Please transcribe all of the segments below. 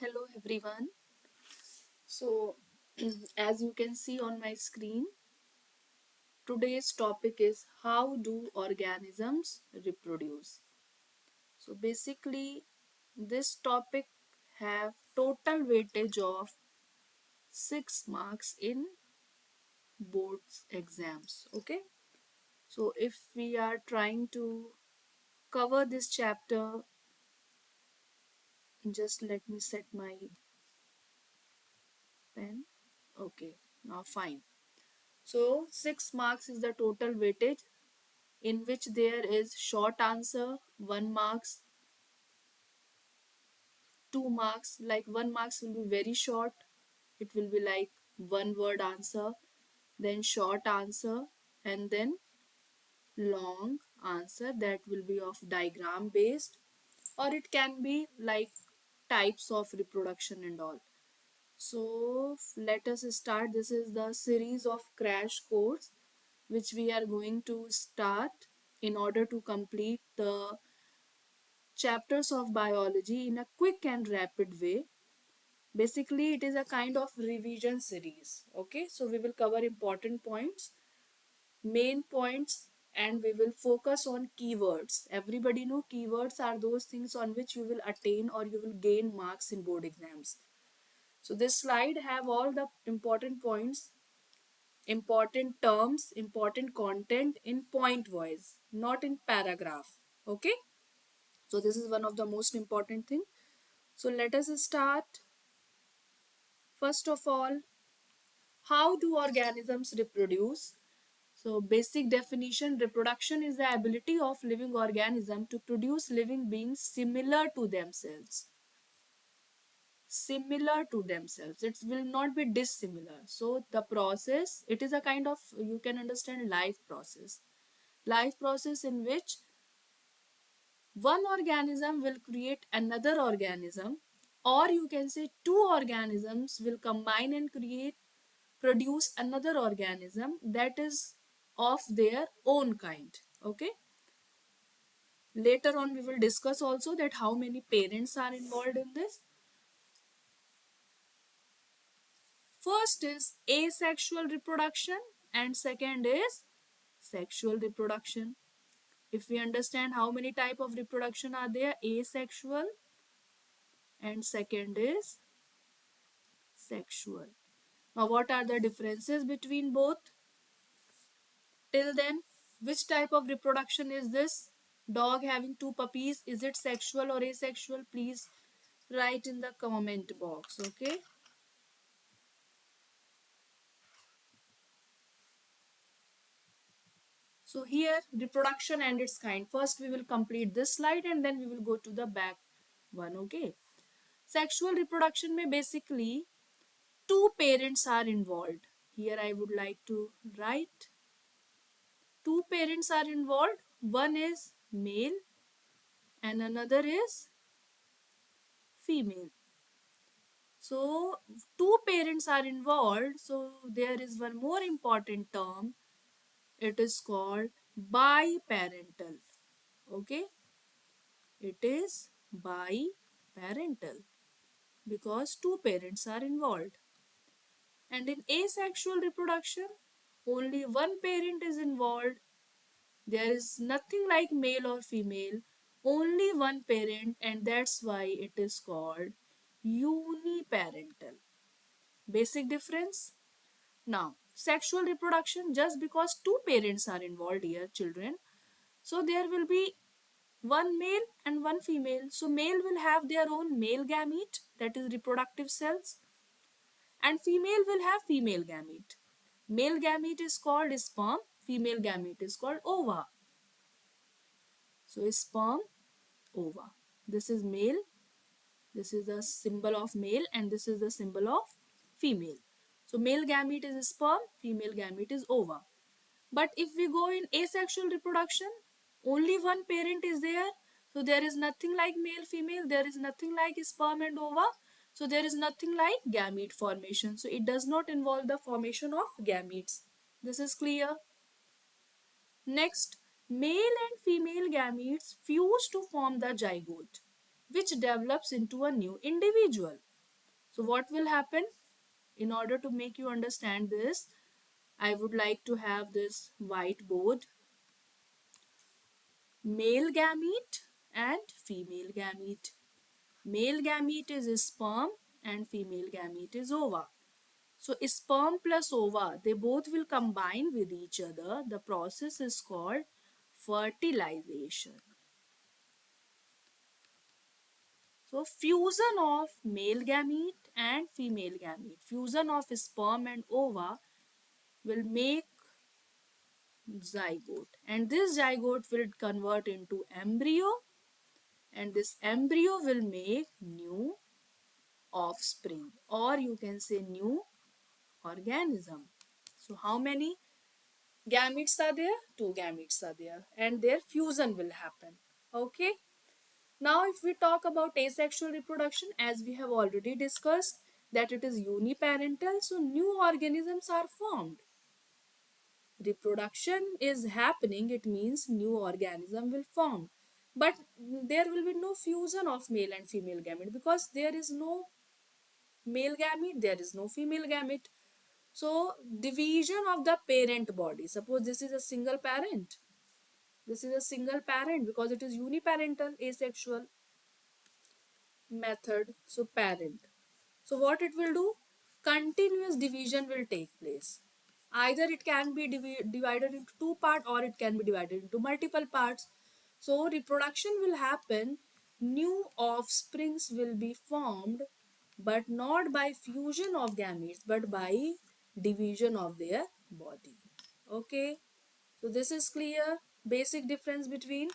Hello everyone. So, as you can see on my screen, today's topic is how do organisms reproduce. So, basically, this topic have total weightage of 6 marks in boards exams. Okay. So, if we are trying to cover this chapter, just let me set my pen. Okay. Now, fine. So, 6 marks is the total weightage in which there is short answer 1 marks, 2 marks. Like 1 marks will be very short, it will be like one word answer, then short answer, and then long answer that will be of diagram based, or it can be like types of reproduction and all. So let us start. This is the series of crash course which we are going to start in order to complete the chapters of biology in a quick and rapid way. Basically, it is a kind of revision series. Okay, so we will cover important points, main points, and we will focus on keywords. Everybody know keywords are those things on which you will attain or you will gain marks in board exams. So this slide have all the important points, important terms, important content in point wise, not in paragraph. Okay, so this is one of the most important thing. So let us start. First of all, how do organisms reproduce? So basic definition, reproduction is the ability of living organism to produce living beings similar to themselves. Similar to themselves. It will not be dissimilar. So the process, it is a kind of, you can understand, life process. Life process in which one organism will create another organism, or you can say two organisms will combine and create produce another organism that is of their own kind. Okay, later on we will discuss also that how many parents are involved in this. First is asexual reproduction and second is sexual reproduction. If we understand how many type of reproduction are there, asexual and second is sexual. Now what are the differences between both? Till then, which type of reproduction is this? Dog having two puppies, is it sexual or asexual? Please write in the comment box. Okay. So here reproduction and its kind. First we will complete this slide and then we will go to the back one. Okay. Sexual reproduction may basically two parents are involved. Here I would like to write two parents are involved. One is male and another is female. So two parents are involved. So there is one more important term. It is called biparental. Okay. It is biparental because two parents are involved. And in asexual reproduction, only one parent is involved. There is nothing like male or female, only one parent, and that's why it is called uniparental. Basic difference. Now, sexual reproduction, just because two parents are involved here, children, so there will be one male and one female. So, male will have their own male gamete, that is reproductive cells, and female will have female gamete. Male gamete is called sperm, female gamete is called ova. So, sperm, ova. This is male, this is the symbol of male, and this is the symbol of female. So, male gamete is sperm, female gamete is ova. But if we go in asexual reproduction, only one parent is there. So there is nothing like male female, there is nothing like sperm and ova. So there is nothing like gamete formation. So it does not involve the formation of gametes. This is clear. Next, male and female gametes fuse to form the zygote, which develops into a new individual. So what will happen? In order to make you understand this, I would like to have this whiteboard. Male gamete and female gamete. Male gamete is sperm and female gamete is ova. So sperm plus ova, they both will combine with each other. The process is called fertilization. So fusion of male gamete and female gamete, fusion of sperm and ova will make zygote, and this zygote will convert into embryo, and this embryo will make new offspring, or you can say new organism. So how many gametes are there? Two gametes are there, and their fusion will happen. Okay. Now, if we talk about asexual reproduction, as we have already discussed, that it is uniparental, so new organisms are formed. Reproduction is happening, it means new organism will form. But there will be no fusion of male and female gamete because there is no male gamete, there is no female gamete. So, division of the parent body. Suppose this is a single parent. This is a single parent because it is uniparental, asexual method. So, parent. So, what it will do? Continuous division will take place. Either it can be divided into two parts or it can be divided into multiple parts. So, reproduction will happen, new offsprings will be formed, but not by fusion of gametes, but by division of their body. Okay, so this is clear. Basic difference between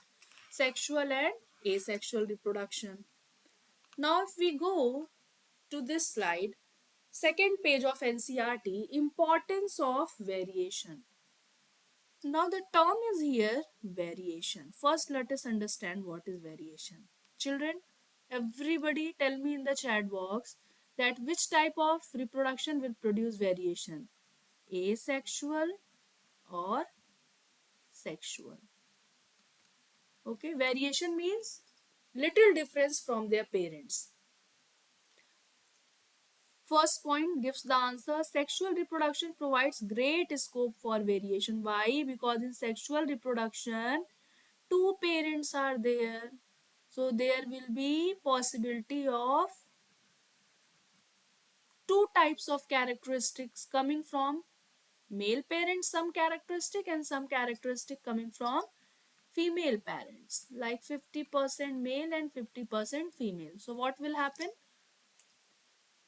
sexual and asexual reproduction. Now, if we go to this slide, second page of NCERT, importance of variation. Now the term is here variation. First, let us understand what is variation. Children, everybody tell me in the chat box that which type of reproduction will produce variation, asexual or sexual. Okay, variation means little difference from their parents. First point gives the answer. Sexual reproduction provides great scope for variation. Why? Because in sexual reproduction, two parents are there. So there will be possibility of two types of characteristics coming from male parents, some characteristic, and some characteristic coming from female parents, like 50% male and 50% female. So what will happen?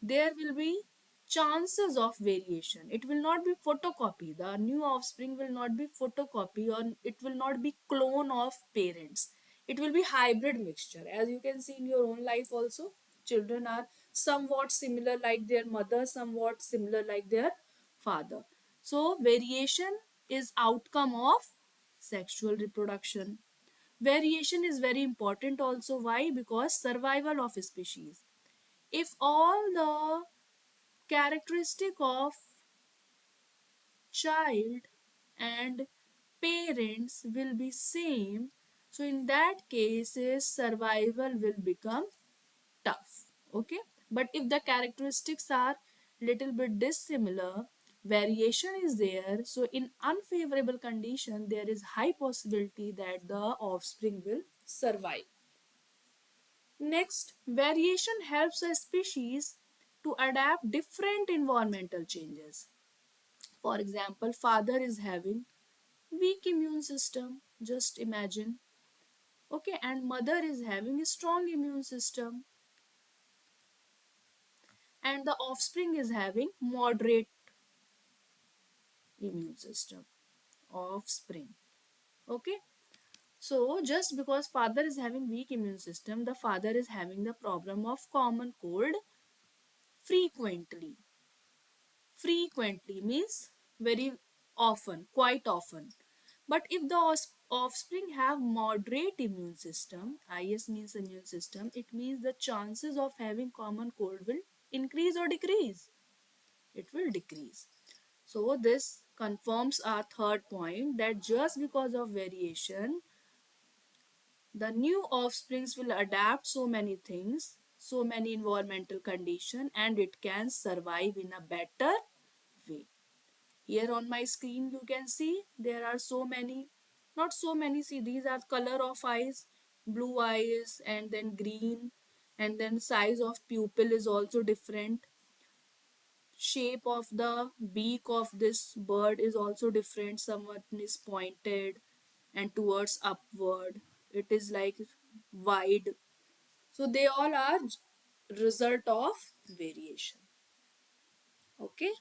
There will be chances of variation. It will not be photocopy. The new offspring will not be photocopy, or it will not be clone of parents. It will be hybrid mixture. As you can see in your own life also, children are somewhat similar like their mother, somewhat similar like their father. So variation is outcome of sexual reproduction. Variation is very important also. Why? Because survival of species. If all the characteristic of child and parents will be same, so in that case survival will become tough. Okay, but if the characteristics are little bit dissimilar, variation is there, so in unfavorable condition there is high possibility that the offspring will survive. Next, variation helps a species to adapt different environmental changes. For example, father is having weak immune system, just imagine. Okay, and mother is having a strong immune system, and the offspring is having moderate immune system. Offspring. Okay, so just because father is having weak immune system, the father is having the problem of common cold frequently. Frequently means very often, quite often. But if the offspring have moderate immune system, IS means immune system, it means the chances of having common cold will increase or decrease. It will decrease. So this confirms our third point, that just because of variation, the new offsprings will adapt so many things. so many environmental condition, and it can survive in a better way. Here on my screen you can see there are so many, not so many, see these are color of eyes, blue eyes and then green, and then size of pupil is also different. Shape of the beak of this bird is also different. Someone is pointed and towards upward. It is like wide. So they all are result of variation. Okay.